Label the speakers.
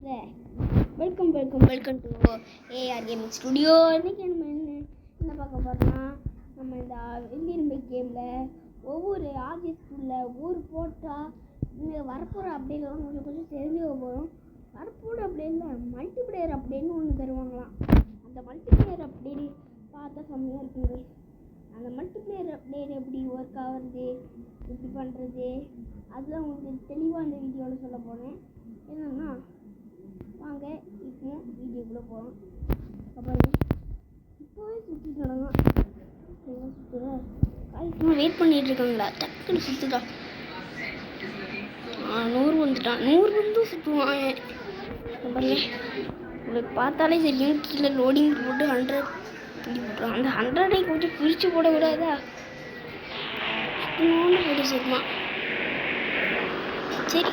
Speaker 1: Welcome to AR gaming studio. இன்றைக்கி நம்ம என்ன பார்க்க போகிறோம்னா, நம்ம இந்த வெள்ளிரும்பை கேமில் ஒவ்வொரு ஆர்ஜிஎஸ்குள்ள ஒவ்வொரு போட்டால் இங்கே வரப்போகிற அப்டேட்லாம் கொஞ்சம் தெரிஞ்சுக்க போகிறோம். வரப்போகிற அப்டேட்டில் மல்டிப்ளேயர் அப்டேட்னு ஒன்று தருவாங்களாம். அந்த மல்டிப்ளேயர் அப்டேட் பார்த்தா செம்மையாக இருக்குங்க. அந்த மல்டிப்ளேயர் அப்டேட் எப்படி ஒர்க் ஆகுறது, எப்படி பண்ணுறது, அதெல்லாம் உங்களுக்கு தெளிவாக இந்த வீடியோவில் சொல்ல போகிறேன். என்னென்னா, வாங்க இப்போ வீடியோக்குள்ளே போகிறோம். அப்புறம் இப்போவே சுற்றிட்டு நடங்க. சுற்றுறேன் வெயிட் பண்ணிகிட்டு இருக்காங்களா, டக்குன்னு சுற்றுதா. 100 வந்துட்டான். 100 வந்து சுற்றுவான். பாருங்க, உங்களுக்கு பார்த்தாலே தெரியும். கீழே லோடிங் போட்டு 100 போட்டுறான். அந்த 100 கொஞ்சம் பிரித்து போட விடாதா, சுற்றுவான்னு போட்டு சுற்றுவான். சரி